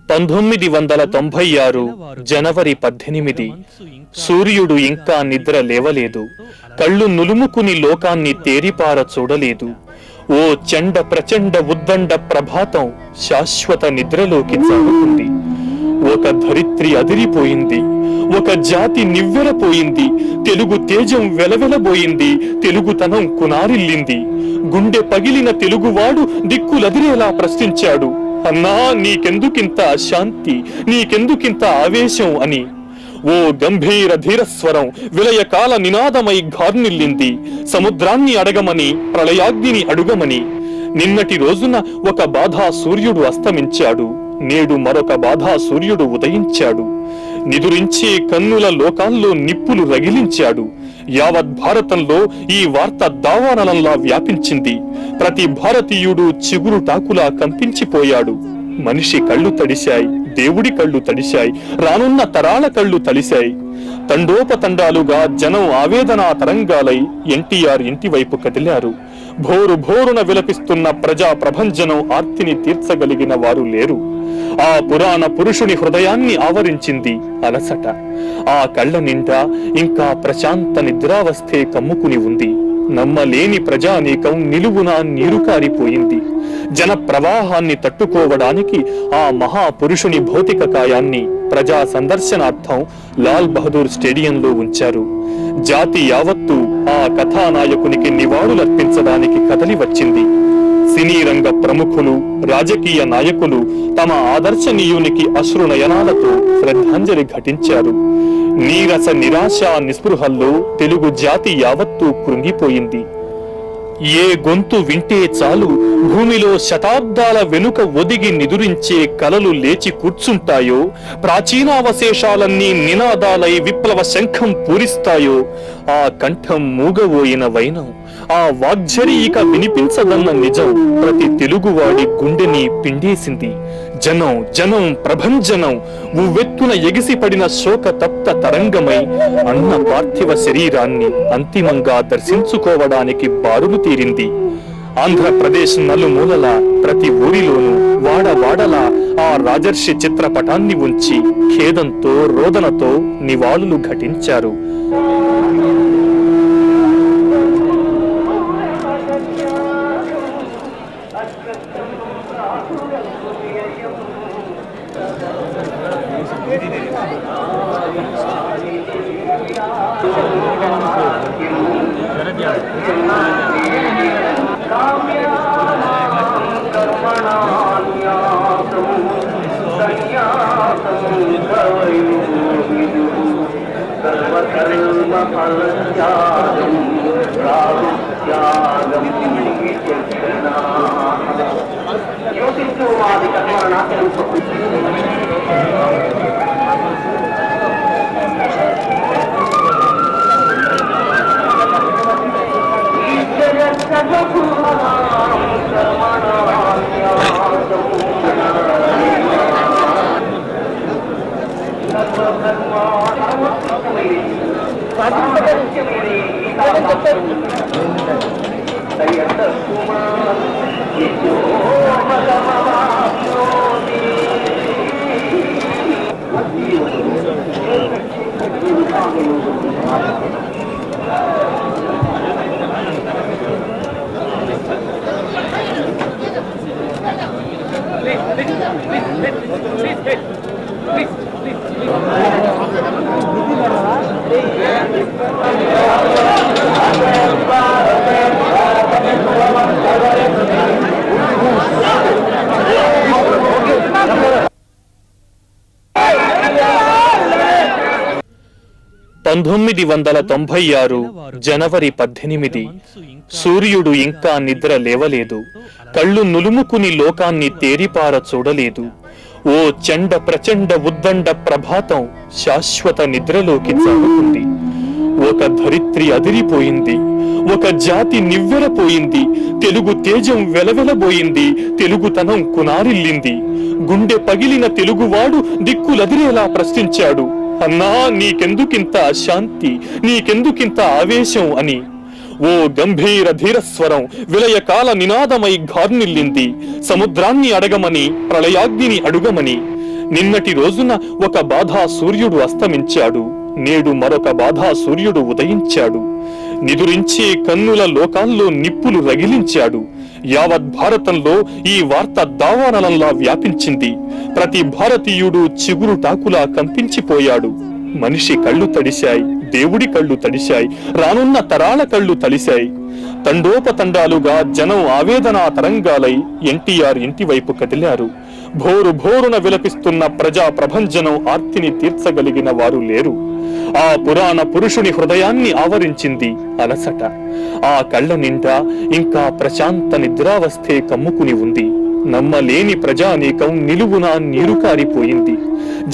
1996 జనవరి 18. సూర్యుడు ఇంకా నిద్ర లేవలేదు. కళ్ళు నులుముకుని లోకాన్ని తేరిపార చూడలేదు. ఓ చండ ప్రచండ ఉద్దండ ప్రభాతం శాశ్వత నిద్రలోకి జారుకుంది. ఒక ధరిత్రి అదిరిపోయింది. ఒక జాతి నివ్వెరపోయింది. తెలుగు తేజం వెలవెలబోయింది. తెలుగుతనం కునారిల్లింది. గుండె పగిలిన తెలుగువాడు దిక్కులదిరేలా ప్రశ్నించాడు, అన్నా నీకెందుకింత అశాంతి, నీకెందుకింత ఆవేశం అని. ఓ గంభీర ధీరస్వరం విలయకాల నినాదమై ఘార్నిల్లింది. సముద్రాన్ని అడగమని, ప్రళయాగ్నిని అడుగమని. నిన్నటి రోజున ఒక బాధా సూర్యుడు అస్తమించాడు. నేడు మరొక బాధా సూర్యుడు ఉదయించాడు. నిదురించే కన్నుల లోకాల్లో నిప్పులు రగిలించాడు. యావత్ భారతంలో ఈ వార్త దావానలంలా వ్యాపించింది. ప్రతి భారతీయుడు చిగురు టాకులా కంపించిపోయాడు. మనిషి కళ్ళు తడిశాయి, దేవుడి కళ్ళు తడిశాయి, రానున్న తరాల కళ్ళు తడిశాయి. తండోపతండాలుగా జనం ఆవేదనా తరంగాలై ఎన్టీఆర్ ఇంటి వైపు కదిలారు. భోరు భోరున విలపిస్తున్న ప్రజా ప్రభంజనం ఆర్తిని తీర్చగలిగిన వారు లేరు. ఆ పురాణ పురుషుని హృదయాన్ని ఆవరించింది అలసట. ఆ కళ్ళ నిండా ఇంకా ప్రశాంత నిద్రావస్థే కమ్ముకుని ఉంది. నమ్మలేని ప్రజానీకం నిలువునా నీరు కారిపోయింది. జన ప్రవాహాన్ని తట్టుకోవడానికి ఆ మహాపురుషుని భౌతిక కాయాన్ని ప్రజా సందర్శనార్థం లాల్ బహదూర్ స్టేడియంలో ఉంచారు. జాతి యావత్తు ఆ కథానాయకునికి నివాళులర్పించడానికి కదలి వచ్చింది. సినీ రంగ ప్రముఖులు, రాజకీయ నాయకులు తమ ఆదర్శనీయునికి అశ్రునయనాలతో శ్రద్ధాంజలి ఘటించారు. నీరస నిరాశ నిస్పృహల్లో తెలుగు జాతి యావత్తూ కృంగిపోయింది. ఏ గొంతు వింటే చాలు భూమిలో శతాబ్దాల వెనుక ఒదిగి నిదురించే కలలు లేచి కూర్చుంటాయో, ప్రాచీనావశేషాలన్నీ నినాదాలై విప్లవ శంఖం పూరిస్తాయో, ఆ కంఠం మూగబోయిన వైనం, ఆ వాగ్జరి ఇక వినిపించదన్న నిజం ప్రతి తెలుగువాడి గుండెని పిండేసింది. జనం జనం ప్రభంజనం ఉవ్వెత్తున ఎగిసిపడిన శోక తప్త తరంగమై అన్న పార్థివ శరీరాన్ని అంతిమంగా దర్శించుకోవడానికి బారులు తీరింది. ఆంధ్రప్రదేశ్ నలుమూలల ప్రతి ఊరిలోనూ వాడవాడలా ఆ రాజర్షి చిత్రపటాన్ని ఉంచి ఖేదంతో రోదనతో నివాళులు ఘటించారు. జనవరి 18. సూర్యుడు ఇంకా నిద్ర లేవలేదు. కళ్ళు నులుముకుని లోకాన్ని తేరిపార చూడలేదు. ఓ చండ ప్రచండ ఉద్దండ ప్రభాతం శాశ్వత నిద్రలోకి జారుకుంది. ఒక ధరిత్రి అదిరిపోయింది. ఒక జాతి నివ్వెరపోయింది. తెలుగు తేజం వెలవెలబోయింది. తెలుగుతనం కునారిల్లింది. గుండె పగిలిన తెలుగువాడు దిక్కులదిరేలా ప్రశ్నించాడు, అన్నా నీకెందుకింత అశాంతి, నీకెందుకింత ఆవేశం అని. ఓ గంభీర ధీరస్వరం విలయకాల నినాదమై ఘార్నిల్లింది. సముద్రాన్ని అడగమని, ప్రళయాగ్నిని అడుగమని. నిన్నటి రోజున ఒక బాధా సూర్యుడు అస్తమించాడు, నేడు మరొక బాధా సూర్యుడు ఉదయించాడు. నిదురించే కన్నుల లోకాల్లో నిప్పులు రగిలించాడు. యావత్ భారతంలో ఈ వార్త దావానలంలా వ్యాపించింది. ప్రతి భారతీయుడు చిగురుటాకులా కంపించిపోయాడు. మనిషి కళ్ళు తడిశాయి, దేవుడి కళ్ళు తడిశాయి, రానున్న తరాల కళ్ళు తడిశాయి. తండోపతండాలుగా జనం ఆవేదనా తరంగాలై ఎన్టీఆర్ ఇంటి వైపు కదిలారు. భోరు భోరున విలపిస్తున్న ప్రజా ప్రభంజనం ఆర్తిని తీర్చగలిగిన వారు లేరు. ఆ పురాణ పురుషుని హృదయాన్ని ఆవరించింది అలసట. ఆ కళ్ళ నిండా ఇంకా ప్రశాంత నిద్రావస్థే కమ్ముకుని ఉంది. నమ్మలేని ప్రజానీకం నిలువునా నీరు కారిపోయింది.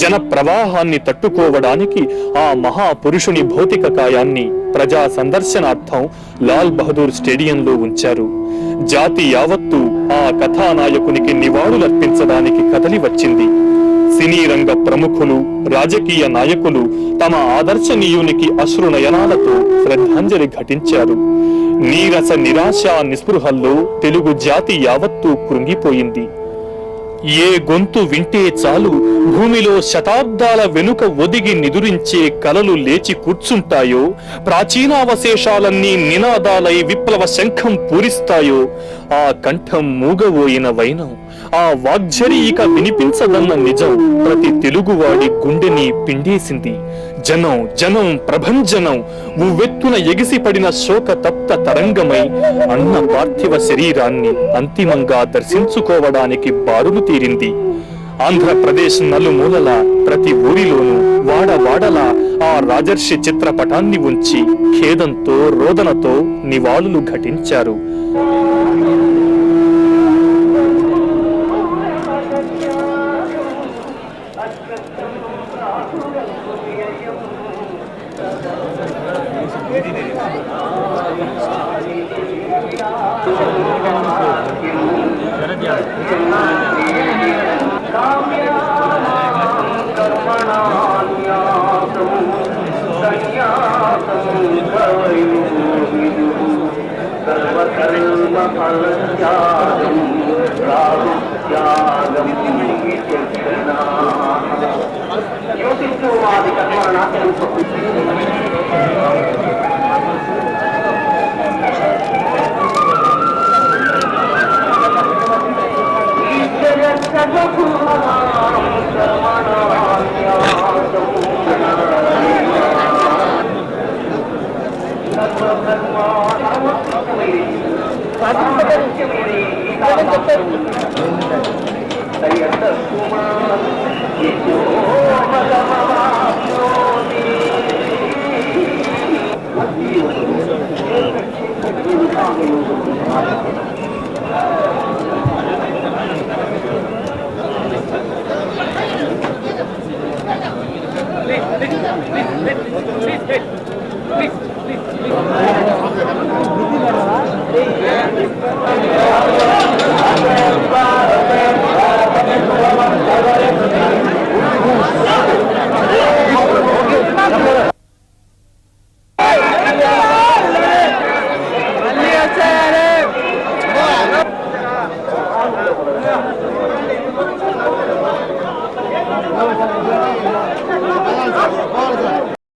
జన ప్రవాహాన్ని తట్టుకోవడానికి ఆ మహాపురుషుని భౌతిక కాయాన్ని ప్రజా సందర్శనార్థం లాల్ బహదూర్ స్టేడియంలో ఉంచారు. జాతి యావత్తు ఆ కథానాయకునికి నివాళులర్పించడానికి కదలి వచ్చింది. సినీ రంగ ప్రముఖులు, రాజకీయ నాయకులు తమ ఆదర్శనీయునికి అశ్రునయనాలతో శ్రద్ధాంజలి ఘటించారు. నీరస నిరాశ నిస్పృహల్లో తెలుగు జాతి యావత్తూ కృంగిపోయింది. ఏ గొంతు వింటే చాలు భూమిలో శతాబ్దాల వెనుక ఒదిగి నిదురించే కలలు లేచి కూర్చుంటాయో, ప్రాచీనావశేషాలన్నీ నినాదాలై విప్లవ శంఖం పూరిస్తాయో, ఆ కంఠం మూగబోయిన వైనం, ఆ వాగ్జరి ఇక వినిపించదన్న నిజం ప్రతి తెలుగువాడి గుండెని పిండేసింది. జనం జనం ప్రభంజనం ఉవ్వెత్తున ఎగిసిపడిన శోక తప్త తరంగమై అన్న పార్థివ శరీరాన్ని అంతిమంగా దర్శించుకోవడానికి బారులు తీరింది. ఆంధ్రప్రదేశ్ నలుమూలల ప్రతి ఊరిలోనూ వాడవాడలా ఆ రాజర్షి చిత్రపటాన్ని ఉంచి ఖేదంతో రోదనతో నివాళులు ఘటించారు.